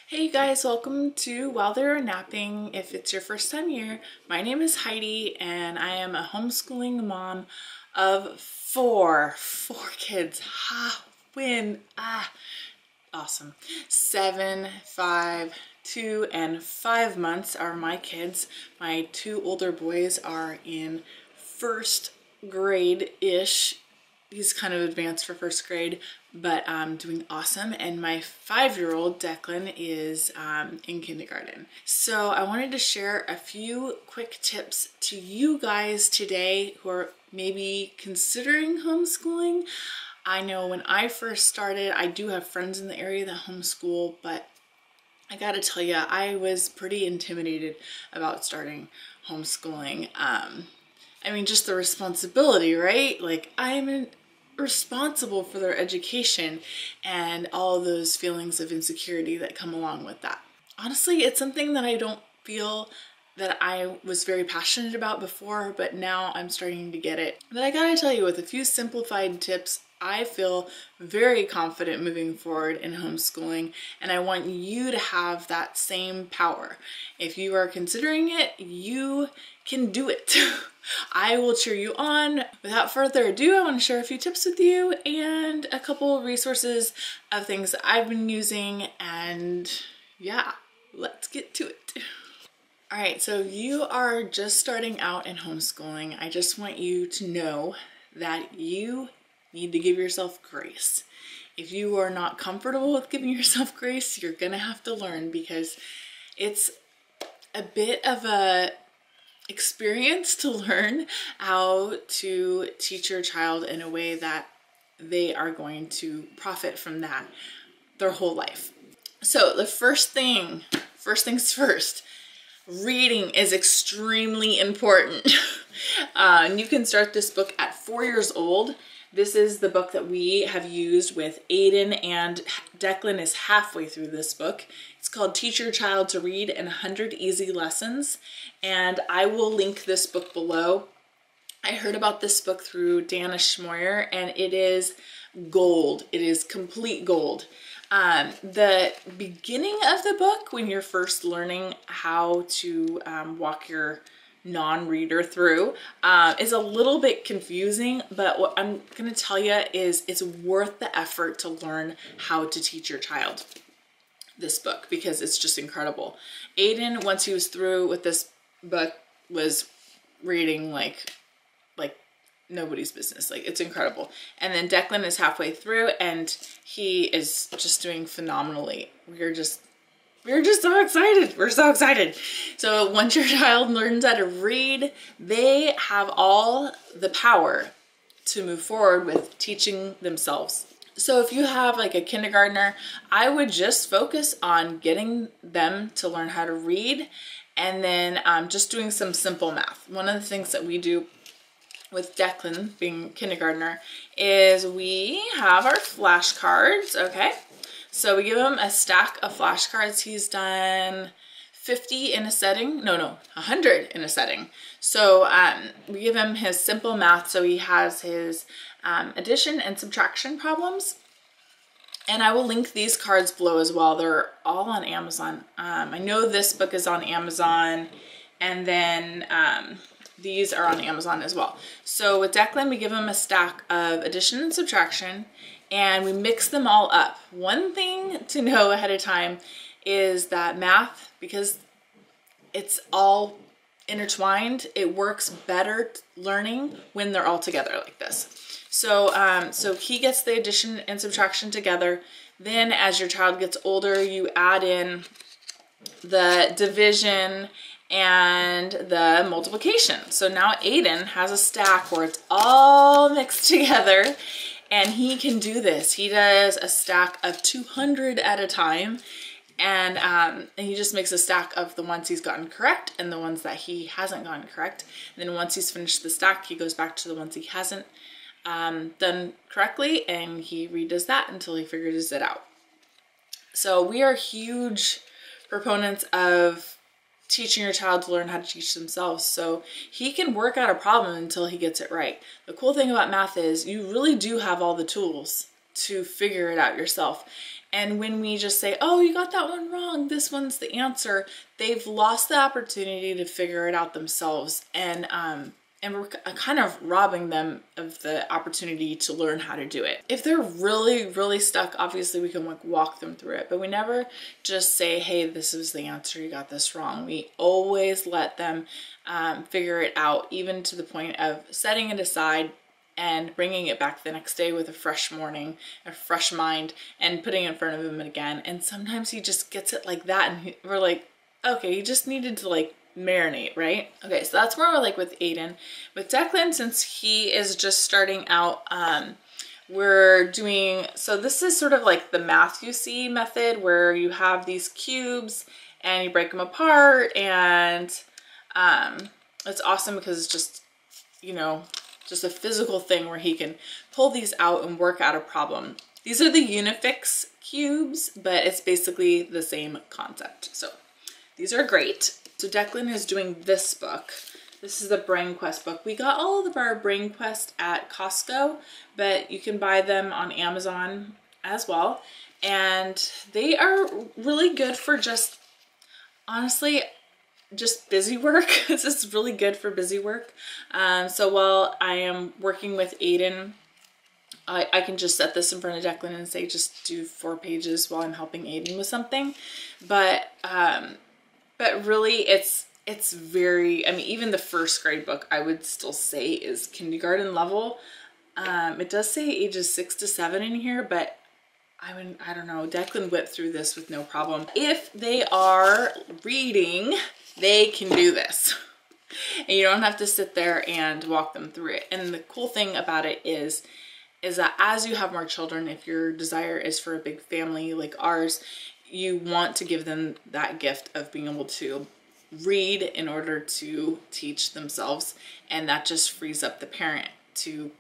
Hey guys, welcome to While They're Napping. If it's your first time here, my name is Heidi and I am a homeschooling mom of four kids. Awesome. 7, 5, 2, and 5 months are my kids. My 2 older boys are in first grade-ish. He's kind of advanced for first grade, but doing awesome. And my 5-year-old Declan is in kindergarten. So I wanted to share a few quick tips to you guys today who are maybe considering homeschooling. I know when I first started, I do have friends in the area that homeschool, but I gotta tell you, I was pretty intimidated about starting homeschooling. I mean, just the responsibility, right? Like, I'm responsible for their education and all those feelings of insecurity that come along with that. Honestly, it's something that I don't feel that I was very passionate about before, but now I'm starting to get it. But I gotta tell you, with a few simplified tips, I feel very confident moving forward in homeschooling, and I want you to have that same power. If you are considering it, you can do it. I will cheer you on. Without further ado, I want to share a few tips with you and a couple resources of things that I've been using, and yeah, let's get to it. All right, so if you are just starting out in homeschooling, I just want you to know that you need to give yourself grace. If you are not comfortable with giving yourself grace, you're gonna have to learn, because it's a bit of a experience to learn how to teach your child in a way that they are going to profit from that their whole life. So the first things first, reading is extremely important. You can start this book at 4 years old. This is the book that we have used with Aiden, and Declan is halfway through this book. It's called Teach Your Child to Read in 100 Easy Lessons, and I will link this book below. I heard about this book through Dana Schmoyer, and it is gold. It is complete gold. The beginning of the book, when you're first learning how to walk your non-reader through, is a little bit confusing, but what I'm gonna tell you is it's worth the effort to learn how to teach your child this book, because it's just incredible. Aiden, once he was through with this book, was reading like nobody's business. Like, it's incredible. And then Declan is halfway through and he is just doing phenomenally. We're just so excited. We're so excited. So once your child learns how to read, they have all the power to move forward with teaching themselves. So if you have like a kindergartner, I would just focus on getting them to learn how to read, and then just doing some simple math. One of the things that we do with Declan, being kindergartner, is we have our flashcards, okay? So we give him a stack of flashcards. He's done 50 in a setting. No, 100 in a setting. So we give him his simple math. So he has his addition and subtraction problems. And I will link these cards below as well. They're all on Amazon. I know this book is on Amazon, and then these are on Amazon as well. So with Declan, we give him a stack of addition and subtraction, and we mix them all up. One thing to know ahead of time is that math, because it's all intertwined, it works better learning when they're all together like this. So, so he gets the addition and subtraction together. Then as your child gets older, you add in the division and the multiplication. So now Aiden has a stack where it's all mixed together, and he can do this. He does a stack of 200 at a time, and he just makes a stack of the ones he's gotten correct and the ones that he hasn't gotten correct. And then once he's finished the stack, he goes back to the ones he hasn't done correctly, and he redoes that until he figures it out. So we are huge proponents of teaching your child to learn how to teach themselves, so he can work out a problem until he gets it right. The cool thing about math is you really do have all the tools to figure it out yourself. And when we just say, oh, you got that one wrong, this one's the answer, they've lost the opportunity to figure it out themselves. And we're kind of robbing them of the opportunity to learn how to do it. If they're really, really stuck, obviously we can like walk them through it, but we never just say, hey, this is the answer, you got this wrong. We always let them figure it out, even to the point of setting it aside and bringing it back the next day with a fresh morning, a fresh mind, and putting it in front of him again. And sometimes he just gets it like that, and we're like, okay, he just needed to like marinate, right? Okay, so that's more like with Aiden. With Declan, since he is just starting out, we're doing, so this is sort of like the math you see method, where you have these cubes and you break them apart, and it's awesome because it's just, you know, just a physical thing where he can pull these out and work out a problem. These are the Unifix cubes, but it's basically the same concept. So these are great. So Declan is doing this book. This is the Brain Quest book. We got all of our Brain Quest at Costco, but you can buy them on Amazon as well. And they are really good for just, honestly, just busy work. This is really good for busy work. So while I am working with Aiden, I can just set this in front of Declan and say, just do 4 pages while I'm helping Aiden with something. But really it's very, I mean, even the first grade book I would still say is kindergarten level. It does say ages 6 to 7 in here, but I mean, I don't know, Declan whipped through this with no problem. If they are reading, they can do this. And you don't have to sit there and walk them through it. And the cool thing about it is that as you have more children, if your desire is for a big family like ours, you want to give them that gift of being able to read in order to teach themselves. And that just frees up the parent to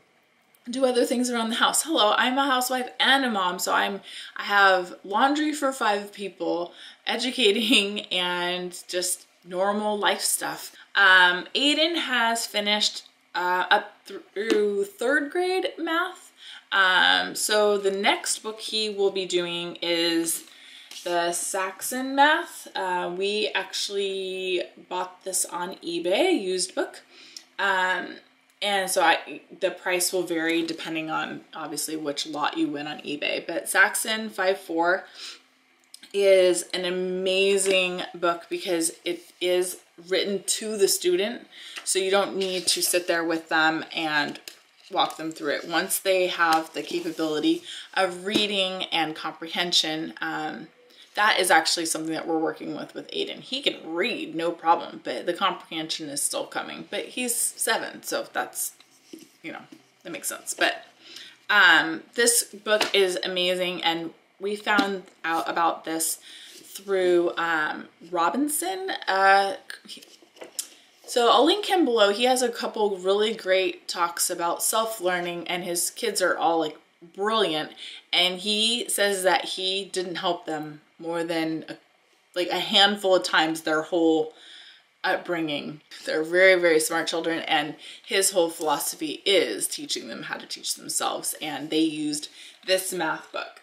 do other things around the house. Hello, I'm a housewife and a mom, so I have laundry for 5 people, educating, and just normal life stuff. Aiden has finished up through 3rd grade math. So the next book he will be doing is the Saxon math. We actually bought this on eBay, a used book. And so the price will vary depending on obviously which lot you win on eBay. But Saxon 5.4 is an amazing book because it is written to the student. So you don't need to sit there with them and walk them through it. Once they have the capability of reading and comprehension, that is actually something that we're working with Aiden. He can read, no problem, but the comprehension is still coming. But he's 7, so that's, you know, that makes sense. But this book is amazing, and we found out about this through Robinson. So I'll link him below. He has a couple really great talks about self-learning, and his kids are all like brilliant. And he says that he didn't help them more than a handful of times their whole upbringing. They're very, very smart children, and his whole philosophy is teaching them how to teach themselves, and they used this math book.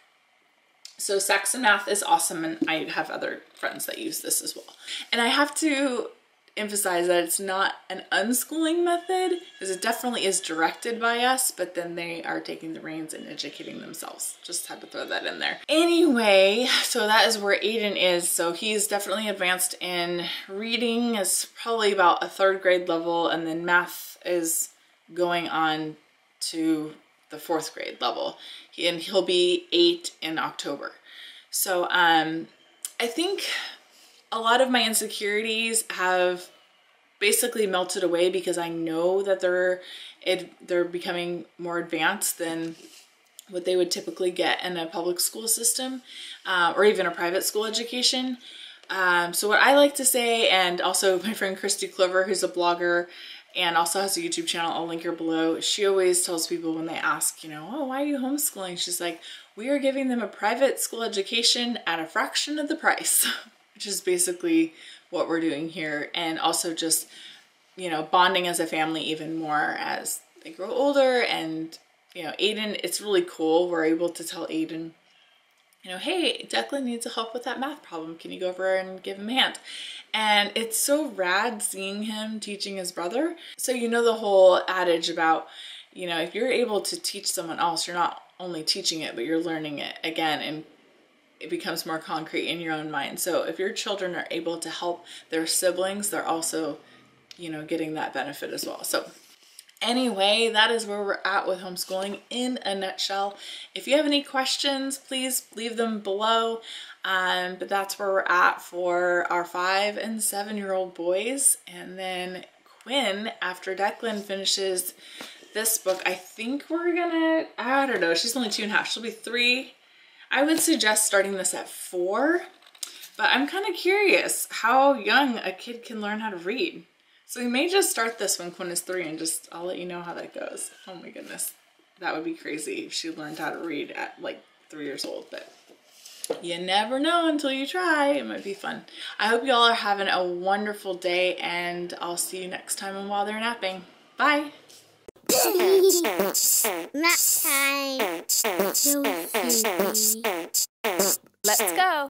So Saxon math is awesome, and I have other friends that use this as well. And I have to emphasize that it's not an unschooling method, because it definitely is directed by us, but then they are taking the reins and educating themselves. Just had to throw that in there. Anyway, so that is where Aiden is. So he's definitely advanced in reading, is probably about a 3rd grade level, and then math is going on to the 4th grade level. And he'll be 8 in October. So I think a lot of my insecurities have basically melted away because I know that they're becoming more advanced than what they would typically get in a public school system or even a private school education. So what I like to say, and also my friend Christy Clover, who's a blogger and also has a YouTube channel, I'll link her below, she always tells people when they ask, you know, oh, why are you homeschooling? She's like, we are giving them a private school education at a fraction of the price. Which is basically what we're doing here. And also just, you know, bonding as a family even more as they grow older. And, you know, Aiden, it's really cool. We're able to tell Aiden, you know, hey, Declan needs help with that math problem. Can you go over and give him a hand? And it's so rad seeing him teaching his brother. So you know the whole adage about, you know, if you're able to teach someone else, you're not only teaching it, but you're learning it again, and it becomes more concrete in your own mind. So if your children are able to help their siblings, they're also, you know, getting that benefit as well. So anyway, that is where we're at with homeschooling in a nutshell. If you have any questions, please leave them below. But that's where we're at for our 5- and 7-year-old boys. And then Quinn, after Declan finishes this book, I think we're gonna, I don't know, she's only 2.5, she'll be 3. I would suggest starting this at 4, but I'm kind of curious how young a kid can learn how to read. So we may just start this when Quinn is 3 and just, I'll let you know how that goes. Oh my goodness, that would be crazy if she learned how to read at like 3 years old, but you never know until you try. It might be fun. I hope you all are having a wonderful day, and I'll see you next time on While They're Napping. Bye! Let's go.